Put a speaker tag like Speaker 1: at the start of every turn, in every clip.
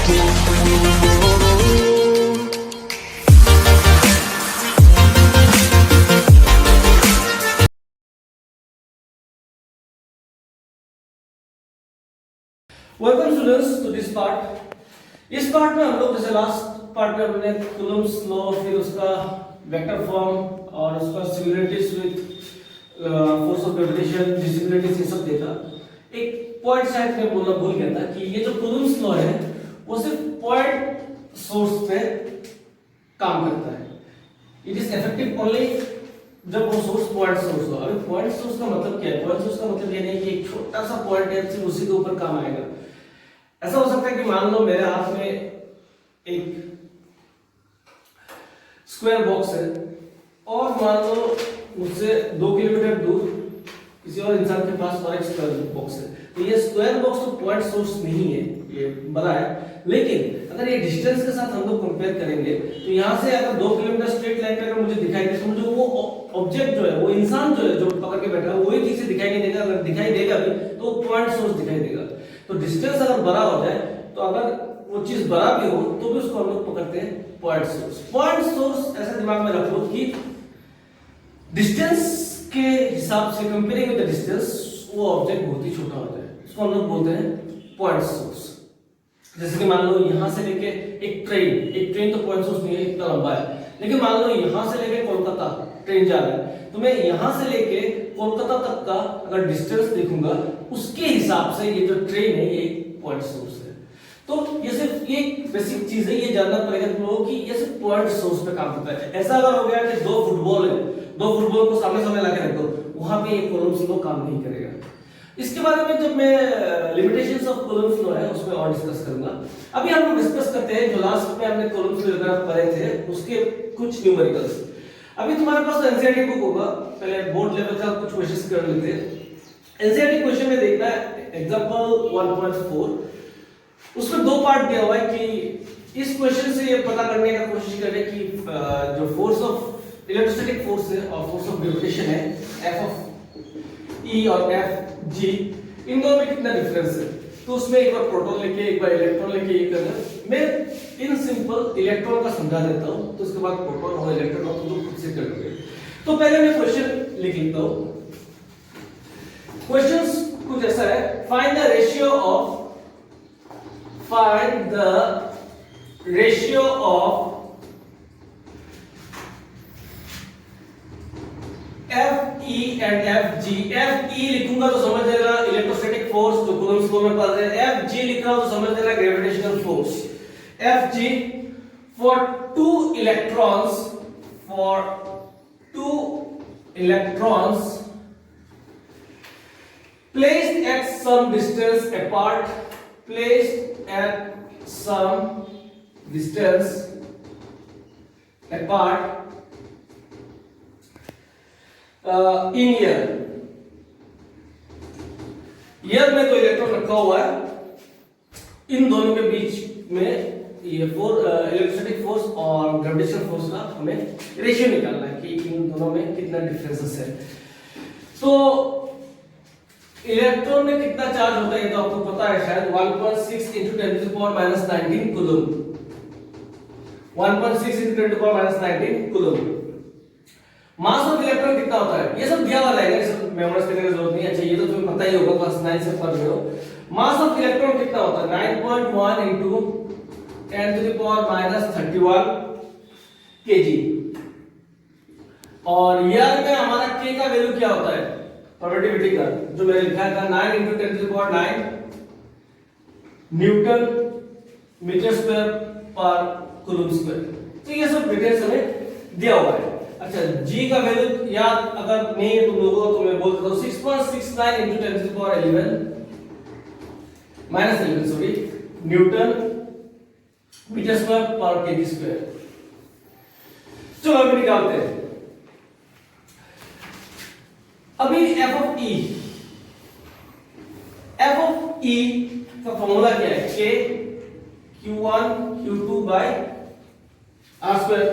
Speaker 1: Welcome students to this part. इस part में हम लोग जैसे लास्ट पार्ट में हमने कूलम्ब्स लॉ, फिर उसका वेक्टर फॉर्म और उसका similarities with force of gravitation, dissimilarities, ये सब देखा। एक पॉइंट शायद मैं बोलना भूल गया था कि ये जो कूलम्ब्स लॉ है वो सिर्फ पॉइंट सोर्स पे काम करता है। इट इज इफेक्टिव ओनली जब वो सोर्स पॉइंट सोर्स हो। अभी पॉइंट सोर्स का मतलब क्या है? पॉइंट सोर्स का मतलब ये नहीं कि एक छोटा सा पॉइंट है, सिर्फ उसी के ऊपर काम आएगा। ऐसा हो सकता है कि मान लो मेरे हाथ में एक स्क्वायर बॉक्स है और मान लो मुझसे 2 किलोमीटर दूर किसी और इंसान के पास और एक स्क्वायर बॉक्स है। तो ये स्क्वायर बॉक्स तो पॉइंट सोर्स नहीं है, ये बड़ा है। लेकिन अगर ये डिस्टेंस के साथ हम लोग कंपेयर करेंगे तो यहाँ से अगर 2 किलोमीटर स्ट्रेट लाइन पे अगर मुझे दिखाई दे तो मुझे वो ऑब्जेक्ट जो है, वो इंसान जो है, जो पकड़ के बैठा है, वही ठीक से दिखाई नहीं देगा। अगर दिखाई देगा भी तो पॉइंट सोर्स दिखाई देगा। तो डिस्टेंस अगर बड़ा हो जाए तो अगर वो चीज बड़ा भी हो तो भी उसको हम लोग पकड़ते हैं पॉइंट सोर्स। पॉइंट सोर्स ऐसा दिमाग में रखो कि डिस्टेंस के हिसाब से कंपेयरिंग विद द डिस्टेंस वो ऑब्जेक्ट बहुत ही छोटा होता है। इसको हम लोग बोलते हैं पॉइंट सोर्स। जैसे कि मान लो यहां से लेके एक ट्रेन तो पॉइंट सोर्स नहीं है, इतना लंबा है। लेकिन मान लो यहां से लेके कोलकाता ट्रेन जा रहा है तो मैं यहां से लेके कोलकाता तक का अगर डिस्टेंस देखूंगा उसके हिसाब से ये जो ट्रेन है ये पॉइंट सोर्स है। तो ये सिर्फ एक बेसिक चीज है, ये जानना पड़ेगा तुम लोगों की ये सिर्फ पॉइंट सोर्स पे काम करता है। ऐसा अगर हो गया कि 2 फुटबॉल है, 2 फुटबॉल को सामने सामने लाके रख दो, वहां पे ये कूलम्ब्स लॉ काम नहीं करेगा। इसके बारे में जब मैं लिमिटेशंस ऑफ कूलम्ब्स लॉ है उसमें और डिस्कस करूंगा। अभी हम लोग डिस्कस करते हैं जो लास्ट में हमने कूलम्ब्स लॉ वगैरह पढ़े थे उसके कुछ न्यूमेरिकल्स। अभी तुम्हारे पास एनसीईआरटी बुक होगा, पहले बोर्ड लेवल का कुछ क्वेश्चंस कर लेते हैं। एनसीईआरटी क्वेश्चन में देखना है एग्जांपल 1.4, उसमें 2 पार्ट दिया हुआ है कि इस क्वेश्चन से ये पता करने का कोशिश करें कि जो फोर्स ऑफ इलेक्ट्रोस्टैटिक फोर्स है और फोर्स ऑफ ग्रेविटेशन है एफ ऑफ ई और एफ जी, इन दोनों में कितना डिफरेंस है। तो उसमें एक बार प्रोटॉन लेके एक बार इलेक्ट्रॉन लेके ये करना। मैं इन सिंपल इलेक्ट्रॉन का समझा देता हूं तो उसके बाद प्रोटॉन और इलेक्ट्रॉन को तुम खुद से कर लोगे। तो पहले मैं क्वेश्चन लिख लेता हूं। क्वेश्चंस कुछ ऐसा है, find the ratio of FE and FG। FE लिखूंगा तो समझ लेना इलेक्ट्रोस्टैटिक फोर्स जो कूलम्ब्स लॉ में पढ़ रहे हैं। FG लिख रहा हूं तो समझ लेना gravitational force. FG for 2 electrons placed at some distance apart, in year में तो इलेक्ट्रॉन रखा हुआ है, इन दोनों के बीच में ये इलेक्ट्रोस्टैटिक फोर्स और ग्रेविटेशनल फोर्स का हमें रेशियो निकालना है कि इन दोनों में कितना डिफरेंसेस है। तो इलेक्ट्रॉन में कितना चार्ज होता है ये तो आपको पता है शायद, 1.6 into 10 to the power minus 19 coulomb. 1.6 into 10 to the power minus 19 coulomb. Mass of electron कितना होता है ये सब दिया हुआ रहेगा, ये सब मेमोराइज करने की जरूरत नहीं है। अच्छा ये तो तुम्हें पता ही होगा, क्लास 9 से पढ़ रहे हो। मास ऑफ इलेक्ट्रॉन कितना होता है? 9.1 into 10 to the power minus 31 kg। और ईयर में हमारा k का वैल्यू क्या होता है? परमिटिविटी का जो मैंने लिखा था 9 into 10 to the power 9 newton metre square per coulomb square. तो ये सब डिटेल्स हमें दिया हुआ है। अच्छा g का वैल्यू याद अगर नहीं है तुम लोगों को तो मैं बोल देता हूं 6.69 into 10 to the power 11 minus 11 sorry newton metre square per KG square. चलो अभी निकालते हैं। अभी f of e का फॉर्मूला क्या है? k q1 q2 by r square.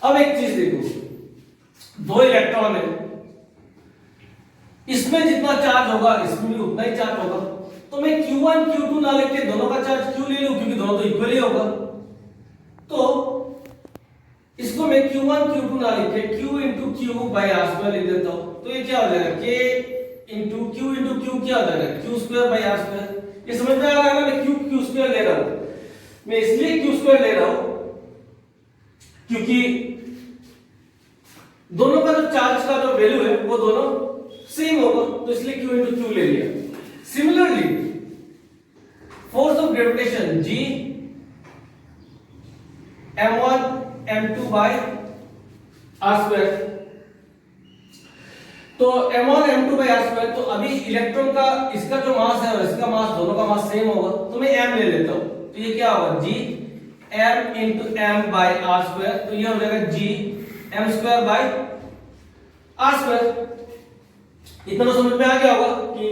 Speaker 1: अब एक चीज देखो, 2 इलेक्ट्रॉन है, इसमें जितना चार्ज होगा इसमें भी उतना ही चार्ज होगा। तो मैं q1 q2 ना लेके दोनों का चार्ज क्यों ले लूं? Q2 ना लिखे Q into Q by R square लिख देता हूं, तो ये क्या हो जाएगा K into Q क्या हो जाएगा Q square by R square। ये समझ में आ रहा है ना, मैं Q square ले रहा हूं, मैं इसलिए Q square ले रहा हूं क्योंकि दोनों का जो चार्ज का जो वैल्यू है वो दोनों सेम होगा, तो इसलिए Q into Q ले लिया। Similarly force of gravitation G m1 m2 by r square, तो m1 m2 by r square, तो अभी इलेक्ट्रॉन का इसका जो मास है और इसका मास, दोनों का मास सेम होगा, तो मैं m ले लेता हूं, तो ये क्या होगा G m into m by r square, तो ये हो जाएगा G m square by r square। इतना तो समझ में आ गया होगा कि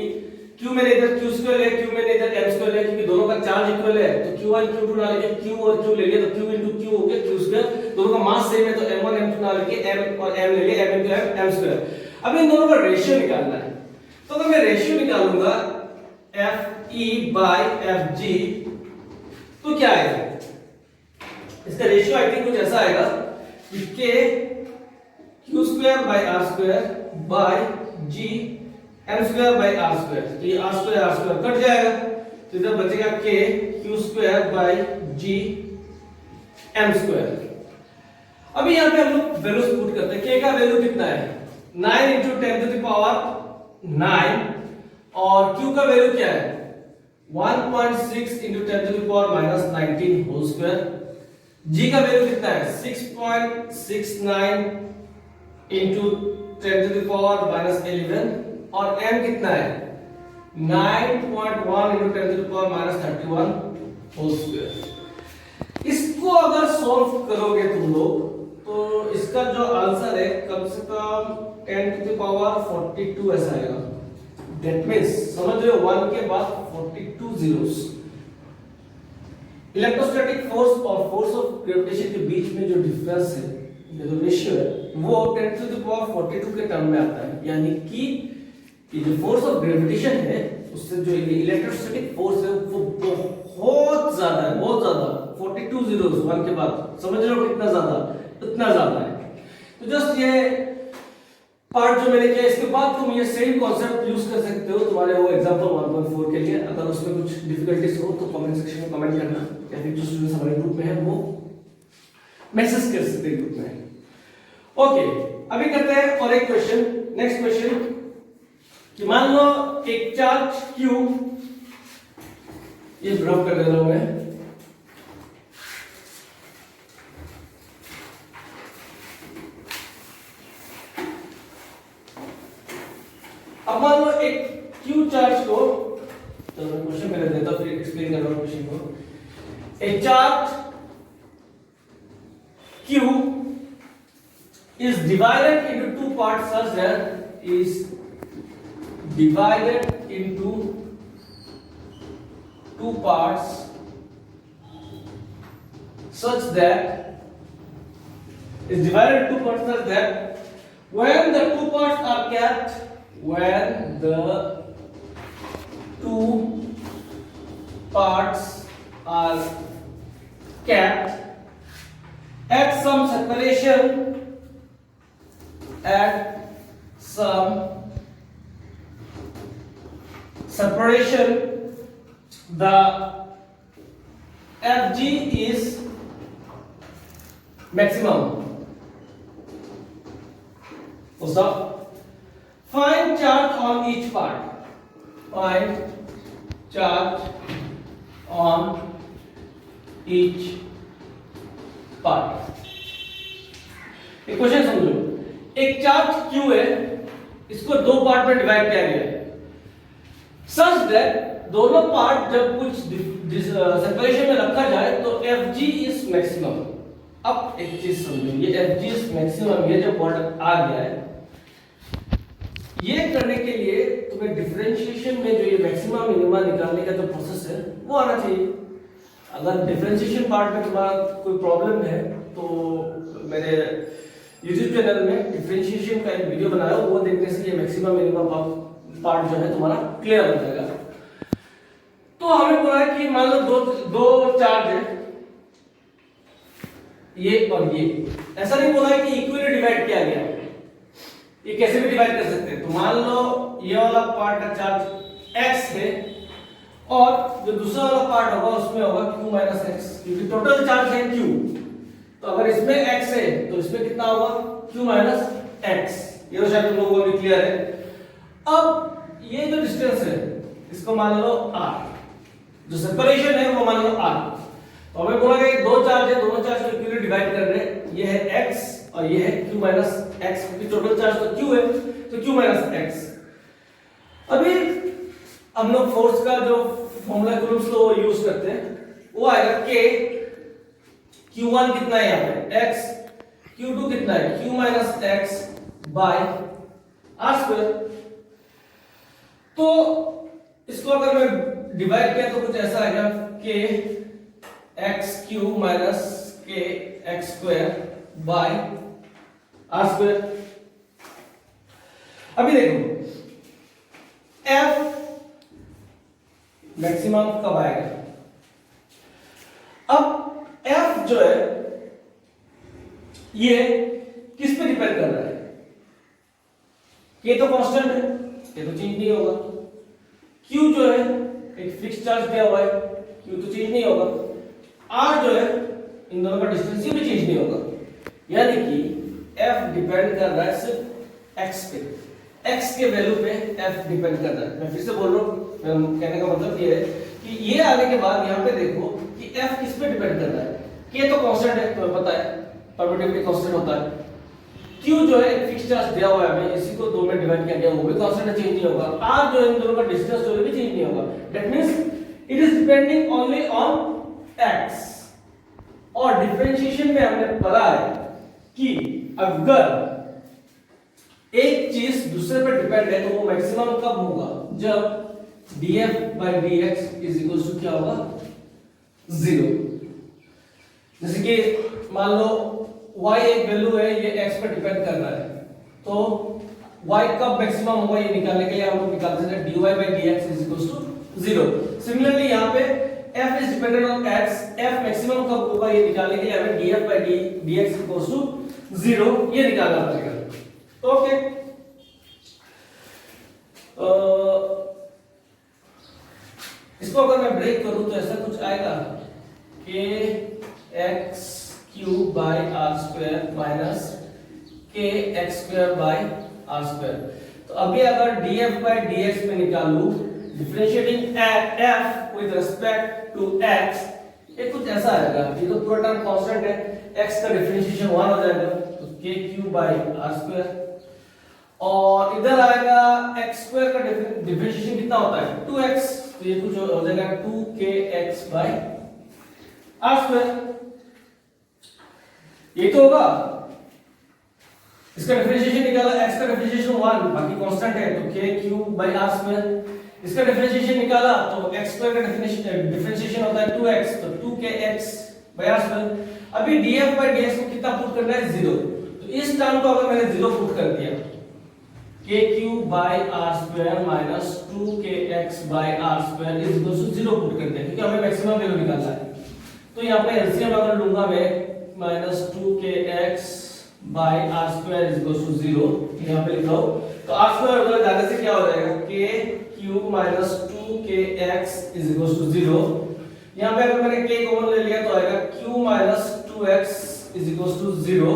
Speaker 1: Q मैंने इधर Q square लिया, Q मैंने इधर m square लिया, क्योंकि दोनों का चार्ज इक्वल है, तो Q1 Q2 ना लेके Q और Q ले लिया, तो Q into Q हो गया Q square, दोनों का मास सेम है, तो m1 m2 ना लेके m और m ले लिया, m into m square। अब इन दोनों का रेशियो निकालना है, तो अगर मैं रेशियो निकालूंगा Fe by Fg, तो क्या आएगा, इसका रेशियो आई थिंक कुछ ऐसा आएगा कि K Q square by R square by G m square by r square, तो ये r square कट जाएगा, तो इधर बचेगा K Q square by G m square। अभी यहाँ पे हम लोग वैल्यूज पुट करते हैं। K का वैल्यू कितना है 9 into 10 to the power 9, और Q का वैल्यू क्या है 1.6 into 10 to the power minus 19 whole square। G का वैल्यू कितना है 6.69 into 10 to the power minus 11, और m कितना है 9.1 into 10 to the power minus 31 whole square। इसको अगर सॉल्व करोगे तुम लोग, तो इसका जो आंसर है कम से कम 10 to the power 42 ऐसा आएगा। दैट मींस समझ रहे हो 1 के बाद 42 zeros। इलेक्ट्रोस्टैटिक फोर्स और फोर्स ऑफ ग्रेविटेशन के बीच में जो डिफरेंस है, जो रेशियो है, वो 10 to the power 42 के टर्म में आता है, यानी कि ये जो फोर्स ऑफ ग्रेविटेशन है उससे जो इलेक्ट्रोस्टैटिक फोर्स है वो बहुत ज्यादा है, बहुत ज्यादा, 42 zeros 1 के बाद, समझ रहे हो कितना ज्यादा, इतना ज्यादा है। तो जस्ट ये पार्ट जो मैंने किया, इसके बाद तुम ये सेम कॉन्सेप्ट यूज कर सकते हो तुम्हारे वो एग्जांपल 1.4 के लिए। अगर उसमें कुछ डिफिकल्टीज हो तो कमेंट सेक्शन में कमेंट करना, या फिर जो स्टूडेंट्स हमारे ग्रुप में है वो मैसेज कर सकते हैं ग्रुप में। ओके, अभी करते हैं और एक क्वेश्चन, नेक्स्ट क्वेश्चन, कि मान लो एक चार्ज Q, ये ड्रॉप कर दे रहा हूं मैं, अब मान लो एक Q चार्ज को, तो मैं क्वेश्चन में देता हूं फिर एक्सप्लेन कर रहा हूं क्वेश्चन को। एक charge Q is divided into two parts such that is divided into two parts such that is divided into two parts such that when the two parts are kept, when the two parts are kept at some separation, the Fg is maximum. So find charge on each part. Find charge on each part. एक question समझो, एक charge Q है, इसको दो part में divide किया गया है, सच दैट दोनों पार्ट जब कुछ सेपरेशन में रखा जाए तो Fg इज मैक्सिमम। अब एक चीज समझो, ये Fg इज मैक्सिमम, ये जो वर्ड आ गया है, ये करने के लिए तुम्हें डिफरेंशिएशन में जो ये मैक्सिमम मिनिमा निकालने का जो प्रोसेस है वो आना चाहिए। अगर डिफरेंशिएशन पार्ट में तुम्हारा कोई प्रॉब्लम है तो मेरे YouTube चैनल में डिफरेंशिएशन का एक वीडियो बनाया, वो देखने से ये मैक्सिमम मिनिमम पार्ट जो है तुम्हारा क्लियर हो जाएगा। तो हमें बोला है कि मान लो दो चार्ज है, ये और ये, ऐसा नहीं बोला है कि इक्वली डिवाइड किया गया, ये कैसे भी डिवाइड कर सकते हैं। तो मान लो ये वाला पार्ट का चार्ज x है और जो दूसरा वाला पार्ट होगा उसमें होगा q माइनस x, क्योंकि टोटल चार्ज है q। तो अगर इसमें x है तो इसमें कितना होगा q माइनस x। ये तो शायद तुम लोगों को भी क्लियर है। अब ये जो डिस्टेंस है इसको मान लो r, जो सेपरेशन है वो मान लो r। तो हमें बोला गया कि दो चार्ज है, दोनों चार्ज को इक्वली डिवाइड कर रहे हैं, ये है x और ये है q माइनस x, क्योंकि टोटल चार्ज तो q है तो q माइनस x। अभी हम लोग फोर्स का जो फॉर्मूला कूलम्ब्स लॉ यूज करते हैं वो आएगा k, q1 कितना है यहाँ पे x, q2 कितना है q minus x by r square. तो इसको अगर मैं डिवाइड किया तो कुछ ऐसा आएगा k x cube minus k x square bye r square. अभी देखो f मैक्सिमम कब आएगा। अब f जो है ये किस पे डिपेंड कर रहा है, k तो कांस्टेंट है, ये तो चेंज नहीं होगा। q जो है एक फिक्स चार्ज दिया हुआ है, q तो चेंज नहीं होगा। r जो है इन दोनों का डिस्टेंस, ये भी चेंज नहीं होगा। यानी कि f डिपेंड कर रहा है सिर्फ x पे, x के वैल्यू पे f डिपेंड कर रहा है। मैं फिर से बोल रहा हूँ, कहने का मतलब ये है कि ये आने के बाद यहाँ पे देखो कि f किस पे डिपेंड कर रहा है। k तो कांस्टेंट है, तुम्हें पता है परमिटिविटी कांस्टेंट होता है। q जो है एक फिक्स चार्ज दिया हुआ है हमें, इसी को दो में डिवाइड किया गया, वो भी कांस्टेंट है, चेंज नहीं होगा। r जो है इन दोनों का डिस्टेंस जो है भी चेंज नहीं होगा। That means it is depending only on x। और डिफरेंशिएशन में हमने पढ़ा है कि अगर एक चीज दूसरे पर डिपेंड है तो वो मैक्सिमम कब होगा, जब df by dx is equals to क्या होगा 0। जैसे कि मान लो y एक वैल्यू है, ये x पर डिपेंड कर रहा है, तो y कब मैक्सिमम होगा ये निकालने के लिए हम लोग निकाल सकते हैं dy by dx is equals to 0। Similarly यहाँ पे f is dependent on x, f maximum कब होगा ये निकालने के लिए हमें df by dx equals to 0 ये निकालना पड़ेगा। तो ओके, इसको अगर मैं ब्रेक करूं तो ऐसा कुछ आएगा k x cube by r square minus k x square by r square. तो अभी अगर df by dx में निकालूं differentiating f with respect to x, ये कुछ ऐसा आएगा। ये तो पूरा टर्म कांस्टेंट है, x का डिफरेंशिएशन 1 हो जाएगा, तो k cube by r square. और इधर आएगा x स्क्वायर का डिफरेंशिएशन कितना होता है 2x, तो ये कुछ हो जाएगा 2kx बाय आर स्क्वायर। ये तो होगा, इसका डिफरेंशिएशन निकाला, x का डिफरेंशिएशन 1 बाकी कांस्टेंट है, तो k cube by r square. इसका डिफरेंशिएशन निकाला तो x स्क्वायर का डिफरेंशिएशन होता है 2x, तो 2kx बाय आर स्क्वायर। अभी df by dx को कितना पुट करना है 0, तो इस टर्म को अगर मैंने 0 पुट कर दिया k cube by r square minus 2kx by r square is equal to 0 put करते हैं, क्योंकि हमें मैक्सिमम वैल्यू निकालना है। तो यहाँ पे एलसीएम अगर लूंगा मैं minus 2kx by r square is equal to 0, यहाँ पे लिख लो, तो आर स्क्वायर उधर जाने से क्या हो जाएगा k cube minus 2kx is equal to 0। यहाँ पे अगर मैंने k कॉमन ले लिया तो आएगा q minus 2x is equal to 0,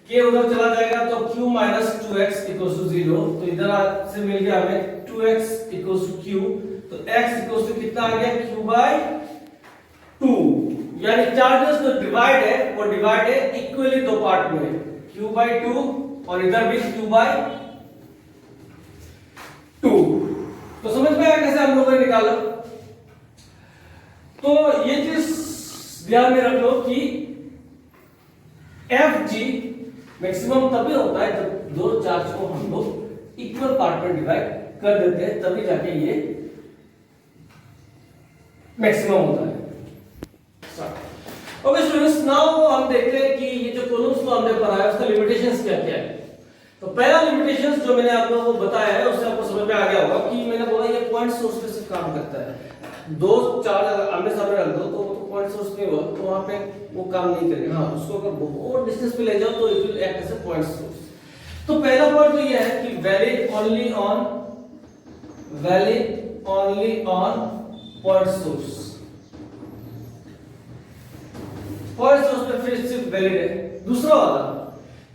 Speaker 1: k उधर चला जाएगा तो q minus 2x equals to 0, तो इधर से मिल गया हमें 2x इक्वल्स टू q, तो x इक्वल्स टू कितना आ गया q बाय 2। यानी चार्जेस जो डिवाइड है वो डिवाइड है इक्वली दो पार्ट में, q बाय 2 और इधर भी q बाय 2। तो समझ में आया कैसे हम लोगों ने निकाला। तो ये चीज ध्यान में रख लो कि fg मैक्सिमम तभी होता है जब दो चार्ज को हम लोग इक्वल पार्ट में डिवाइड कर देते हैं, तभी जाके ये मैक्सिमम होता है। ओके स्टूडेंट्स, नाउ हम देखते हैं कि ये जो कॉलम्स को हमने पढ़ा है उसका लिमिटेशंस क्या क्या है। तो पहला लिमिटेशंस जो मैंने आप लोगों को बताया है उससे आपको समझ में आ गया होगा कि मैंने बोला ये पॉइंट सोर्स पे सिर्फ काम करता है। दो चार्ज अगर आमने सामने रख दो तो पॉइंट सोर्स सोर्स में हुआ तो वहां पे वो काम नहीं करेगा। हाँ, उसको अगर बहुत डिस्टेंस पे ले जाओ तो it will act as a point source. तो पहला पॉइंट तो ये है कि valid only on point source. Point source पे फिर सिर्फ वैलिड है। दूसरा वाला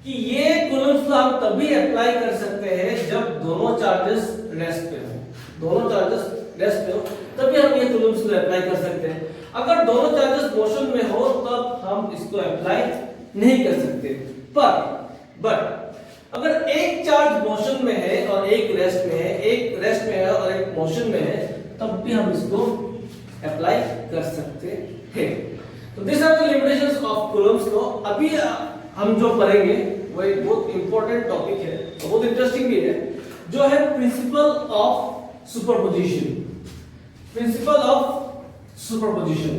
Speaker 1: कि ये कूलम्स लॉ हम तभी अप्लाई कर सकते हैं जब दोनों चार्जेस रेस्ट पे हो। दोनों चार्जेस रेस्ट पे हो तभी हम ये कूलम्स लॉ अप्लाई कर सकते हैं। अगर दोनों चार्जेस मोशन में हो तब हम इसको अप्लाई नहीं कर सकते। बट अगर एक चार्ज मोशन में है और एक रेस्ट में है, एक रेस्ट में है और एक मोशन में है, तब भी हम इसको अप्लाई कर सकते हैं। तो this are the limitations of Coulomb's law. अभी हम जो पढ़ेंगे वो एक बहुत इंपॉर्टेंट टॉपिक है और बहुत इंटरेस्टिंग भी है, जो है principle of superposition. Principle of superposition